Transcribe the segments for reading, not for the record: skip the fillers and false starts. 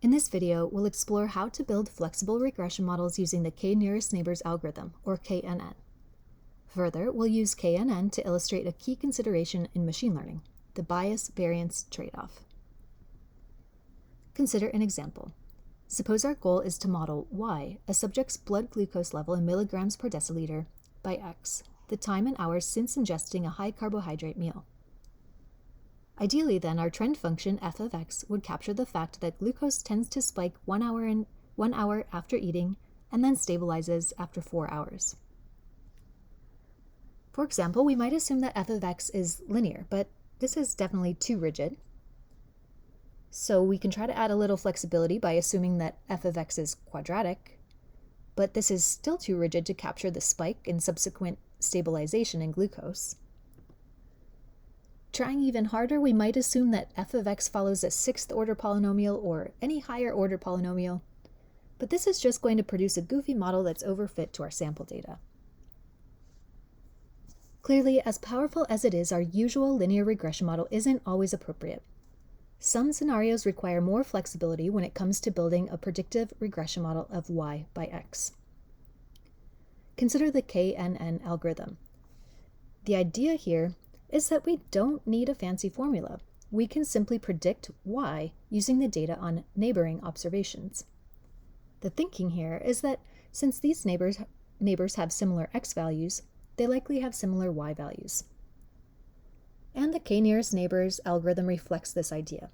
In this video, we'll explore how to build flexible regression models using the k-nearest neighbors algorithm, or KNN. Further, we'll use KNN to illustrate a key consideration in machine learning, the bias-variance trade-off. Consider an example. Suppose our goal is to model Y, a subject's blood glucose level in milligrams per deciliter, by X, the time and hours since ingesting a high-carbohydrate meal. Ideally, then, our trend function f of x would capture the fact that glucose tends to spike 1 hour after eating and then stabilizes after 4 hours. For example, we might assume that f of x is linear, but this is definitely too rigid. So we can try to add a little flexibility by assuming that f of x is quadratic, but this is still too rigid to capture the spike and subsequent stabilization in glucose. Trying even harder, we might assume that f of x follows a 6th-order polynomial or any higher-order polynomial, but this is just going to produce a goofy model that's overfit to our sample data. Clearly, as powerful as it is, our usual linear regression model isn't always appropriate. Some scenarios require more flexibility when it comes to building a predictive regression model of y by x. Consider the KNN algorithm. The idea here is that we don't need a fancy formula. We can simply predict y using the data on neighboring observations. The thinking here is that since these neighbors have similar x values, they likely have similar y values. And the k-nearest neighbors algorithm reflects this idea.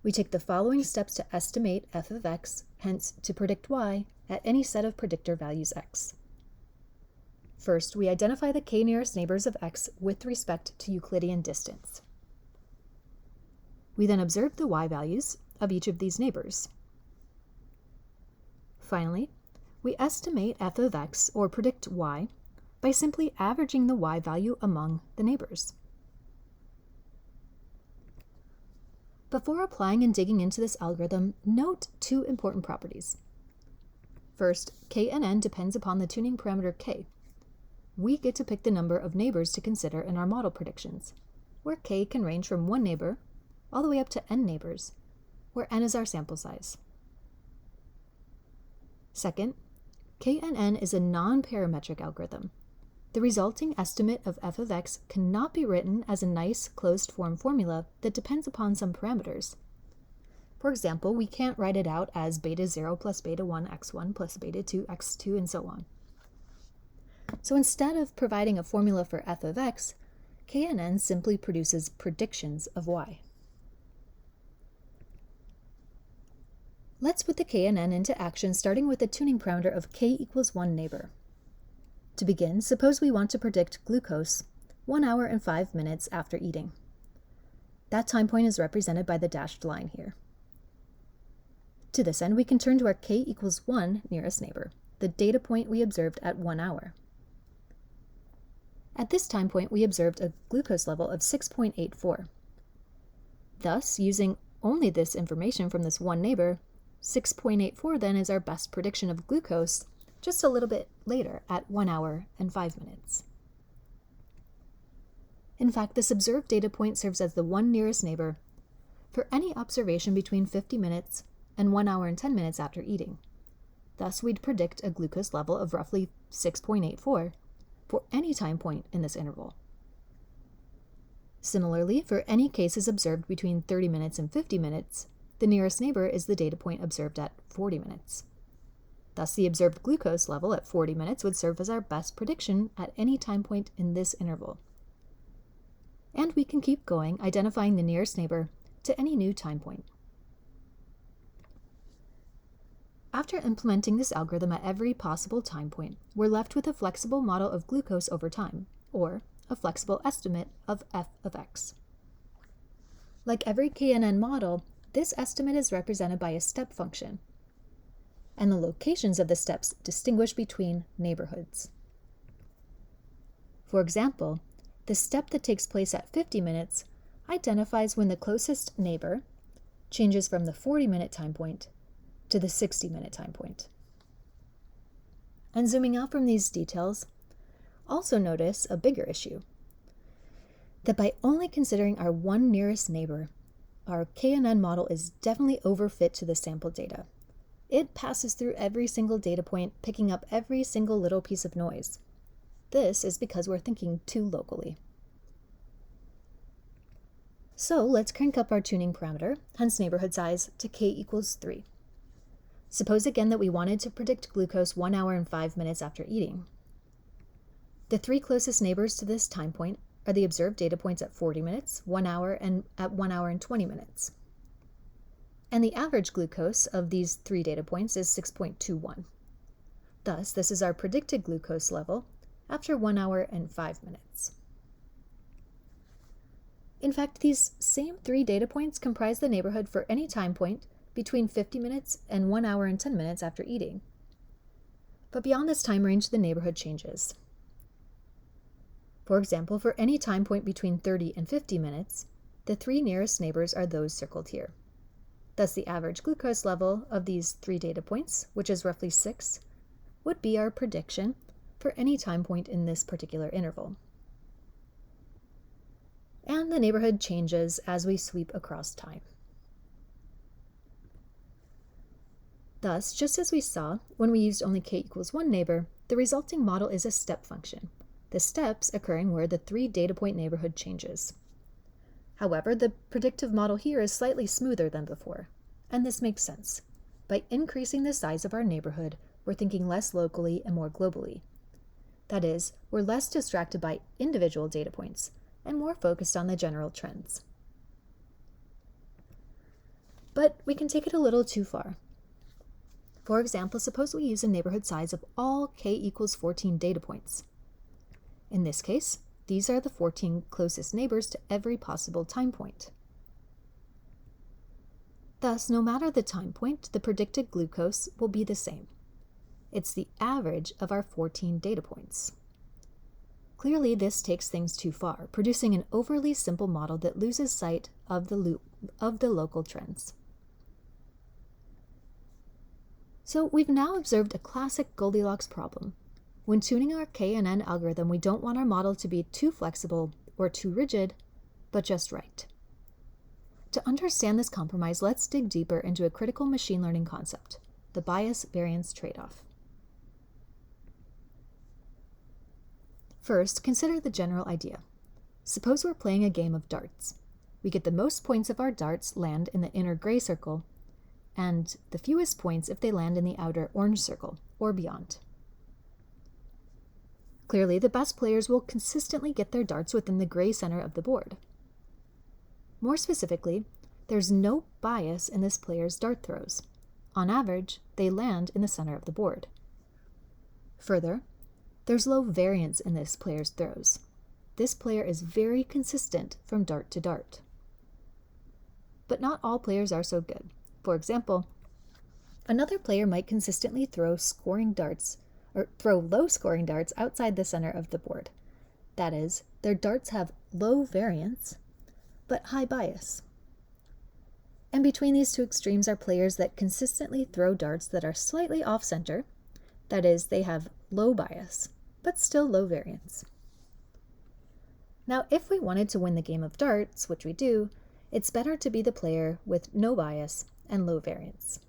We take the following steps to estimate f of x, hence to predict y, at any set of predictor values x. First, we identify the k-nearest neighbors of x with respect to Euclidean distance. We then observe the y values of each of these neighbors. Finally, we estimate f of x, or predict y, by simply averaging the y value among the neighbors. Before applying and digging into this algorithm, note two important properties. First, KNN depends upon the tuning parameter k. We get to pick the number of neighbors to consider in our model predictions, where k can range from 1 neighbor all the way up to n neighbors, where n is our sample size. Second, KNN is a non-parametric algorithm. The resulting estimate of f of x cannot be written as a nice closed-form formula that depends upon some parameters. For example, we can't write it out as beta 0 plus beta 1 x1 plus beta 2 x2 and so on. So instead of providing a formula for f of x, KNN simply produces predictions of y. Let's put the KNN into action, starting with the tuning parameter of k equals 1 neighbor. To begin, suppose we want to predict glucose 1 hour and 5 minutes after eating. That time point is represented by the dashed line here. To this end, we can turn to our k equals 1 nearest neighbor, the data point we observed at 1 hour. At this time point, we observed a glucose level of 6.84. Thus, using only this information from this one neighbor, 6.84 then is our best prediction of glucose just a little bit later at 1 hour and 5 minutes. In fact, this observed data point serves as the one nearest neighbor for any observation between 50 minutes and 1 hour and 10 minutes after eating. Thus, we'd predict a glucose level of roughly 6.84 for any time point in this interval. Similarly, for any cases observed between 30 minutes and 50 minutes, the nearest neighbor is the data point observed at 40 minutes. Thus, the observed glucose level at 40 minutes would serve as our best prediction at any time point in this interval. And we can keep going, identifying the nearest neighbor to any new time point. After implementing this algorithm at every possible time point, we're left with a flexible model of glucose over time, or a flexible estimate of f of x. Like every KNN model, this estimate is represented by a step function, and the locations of the steps distinguish between neighborhoods. For example, the step that takes place at 50 minutes identifies when the closest neighbor changes from the 40-minute time point to the 60-minute time point. And zooming out from these details, also notice a bigger issue, that by only considering our one nearest neighbor, our KNN model is definitely overfit to the sample data. It passes through every single data point, picking up every single little piece of noise. This is because we're thinking too locally. So let's crank up our tuning parameter, hence neighborhood size, to k equals 3. Suppose again that we wanted to predict glucose 1 hour and 5 minutes after eating. The 3 closest neighbors to this time point are the observed data points at 40 minutes, 1 hour, and at 1 hour and 20 minutes. And the average glucose of these 3 data points is 6.21. Thus, this is our predicted glucose level after 1 hour and 5 minutes. In fact, these same 3 data points comprise the neighborhood for any time point between 50 minutes and 1 hour and 10 minutes after eating. But beyond this time range, the neighborhood changes. For example, for any time point between 30 and 50 minutes, the 3 nearest neighbors are those circled here. Thus, the average glucose level of these 3 data points, which is roughly 6, would be our prediction for any time point in this particular interval. And the neighborhood changes as we sweep across time. Thus, just as we saw when we used only k equals 1 neighbor, the resulting model is a step function, the steps occurring where the 3 data point neighborhood changes. However, the predictive model here is slightly smoother than before, and this makes sense. By increasing the size of our neighborhood, we're thinking less locally and more globally. That is, we're less distracted by individual data points and more focused on the general trends. But we can take it a little too far. For example, suppose we use a neighborhood size of all k equals 14 data points. In this case, these are the 14 closest neighbors to every possible time point. Thus, no matter the time point, the predicted glucose will be the same. It's the average of our 14 data points. Clearly, this takes things too far, producing an overly simple model that loses sight of the local trends. So we've now observed a classic Goldilocks problem. When tuning our KNN algorithm, we don't want our model to be too flexible or too rigid, but just right. To understand this compromise, let's dig deeper into a critical machine learning concept, the bias-variance trade-off. First, consider the general idea. Suppose we're playing a game of darts. We get the most points if our darts land in the inner gray circle, and the fewest points if they land in the outer orange circle, or beyond. Clearly, the best players will consistently get their darts within the gray center of the board. More specifically, there's no bias in this player's dart throws. On average, they land in the center of the board. Further, there's low variance in this player's throws. This player is very consistent from dart to dart. But not all players are so good. For example, another player might consistently throw low-scoring darts outside the center of the board. That is, their darts have low variance, but high bias. And between these two extremes are players that consistently throw darts that are slightly off-center. That is, they have low bias, but still low variance. Now, if we wanted to win the game of darts, which we do, it's better to be the player with no bias and low variance.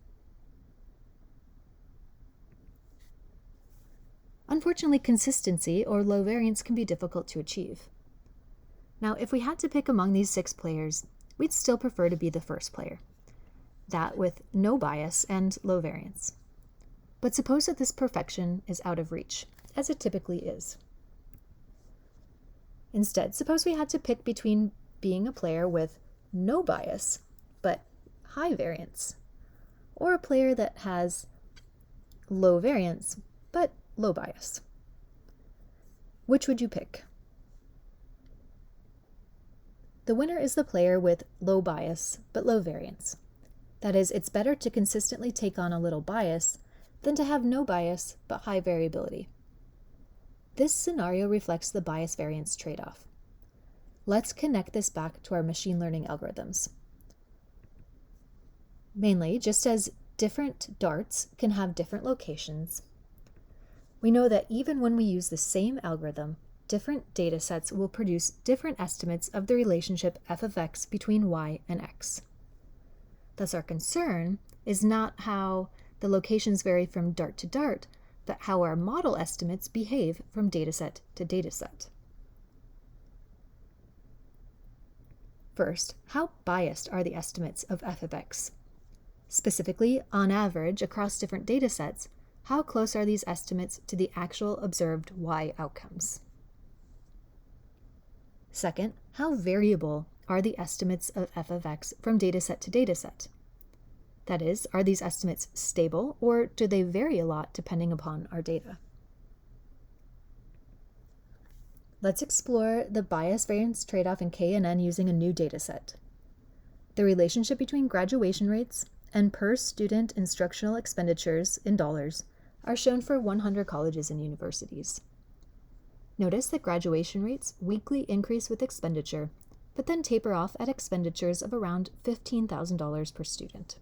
Unfortunately, consistency or low variance can be difficult to achieve. Now, if we had to pick among these 6 players, we'd still prefer to be the first player, that with no bias and low variance. But suppose that this perfection is out of reach, as it typically is. Instead, suppose we had to pick between being a player with no bias, but high variance, or a player that has low variance, but low bias. Which would you pick? The winner is the player with low bias, but low variance. That is, it's better to consistently take on a little bias than to have no bias, but high variability. This scenario reflects the bias-variance trade-off. Let's connect this back to our machine learning algorithms. Mainly, just as different darts can have different locations, we know that even when we use the same algorithm, different data sets will produce different estimates of the relationship f of x between y and x. Thus, our concern is not how the locations vary from dart to dart, but how our model estimates behave from dataset to dataset. First, how biased are the estimates of f of x? Specifically, on average, across different datasets, how close are these estimates to the actual observed y outcomes? Second, how variable are the estimates of f of x from dataset to dataset? That is, are these estimates stable, or do they vary a lot depending upon our data? Let's explore the bias-variance trade-off in KNN using a new dataset. The relationship between graduation rates and per-student instructional expenditures in dollars are shown for 100 colleges and universities. Notice that graduation rates weekly increase with expenditure, but then taper off at expenditures of around $15,000 per student.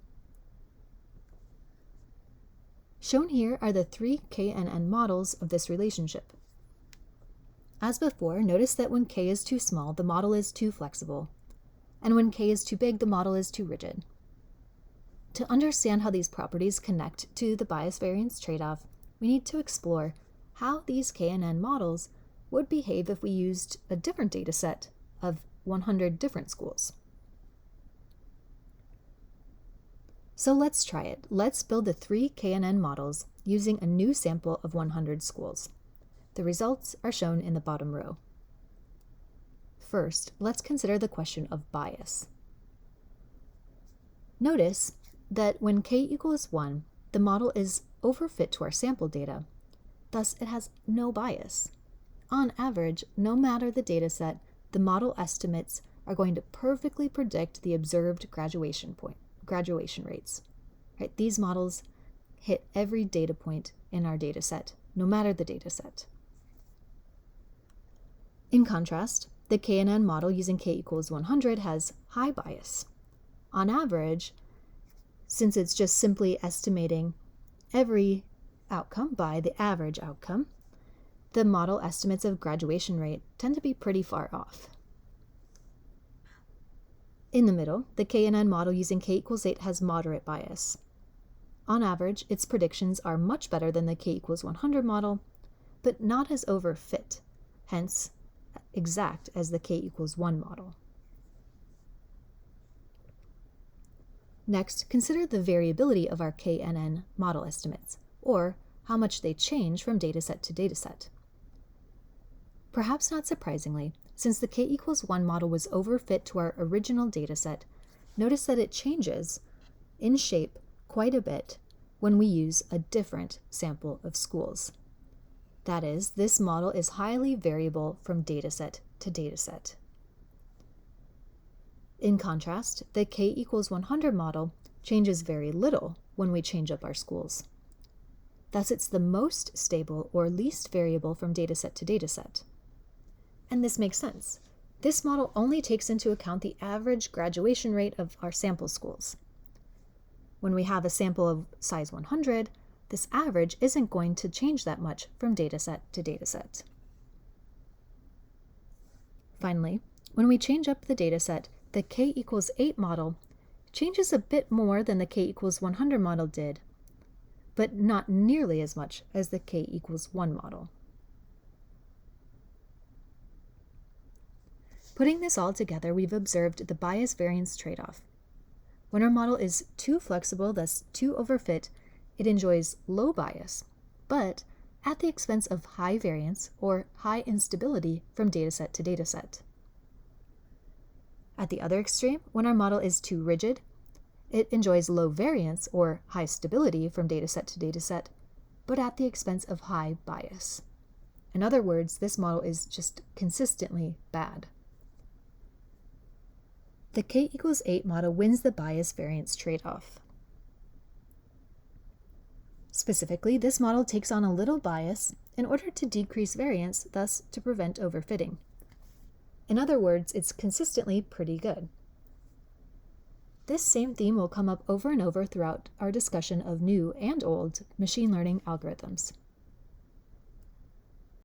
Shown here are the 3 KNN models of this relationship. As before, notice that when k is too small, the model is too flexible, and when k is too big, the model is too rigid. To understand how these properties connect to the bias-variance trade-off, we need to explore how these KNN models would behave if we used a different dataset of 100 different schools. So let's try it. Let's build the 3 KNN models using a new sample of 100 schools. The results are shown in the bottom row. First, let's consider the question of bias. Notice that when k equals 1, the model is overfit to our sample data. Thus, it has no bias. On average, no matter the dataset, the model estimates are going to perfectly predict the observed graduation rates. Right? These models hit every data point in our dataset, no matter the dataset. In contrast, the KNN model using k equals 100 has high bias. On average, since it's just simply estimating every outcome by the average outcome, the model estimates of graduation rate tend to be pretty far off. In the middle, the KNN model using k equals 8 has moderate bias. On average, its predictions are much better than the k equals 100 model, but not as overfit, hence exact as the k equals 1 model. Next, consider the variability of our KNN model estimates, or how much they change from dataset to dataset. Perhaps not surprisingly, since the k equals 1 model was overfit to our original dataset, notice that it changes in shape quite a bit when we use a different sample of schools. That is, this model is highly variable from dataset to dataset. In contrast, the k equals 100 model changes very little when we change up our schools. Thus, it's the most stable or least variable from dataset to dataset. And this makes sense. This model only takes into account the average graduation rate of our sample schools. When we have a sample of size 100, this average isn't going to change that much from dataset to dataset. Finally, when we change up the dataset, the k equals 8 model changes a bit more than the k equals 100 model did, but not nearly as much as the k equals 1 model. Putting this all together, we've observed the bias-variance trade-off. When our model is too flexible, thus too overfit, it enjoys low bias, but at the expense of high variance or high instability from dataset to dataset. At the other extreme, when our model is too rigid, it enjoys low variance or high stability from dataset to dataset, but at the expense of high bias. In other words, this model is just consistently bad. The k equals 8 model wins the bias-variance trade-off. Specifically, this model takes on a little bias in order to decrease variance, thus to prevent overfitting. In other words, it's consistently pretty good. This same theme will come up over and over throughout our discussion of new and old machine learning algorithms.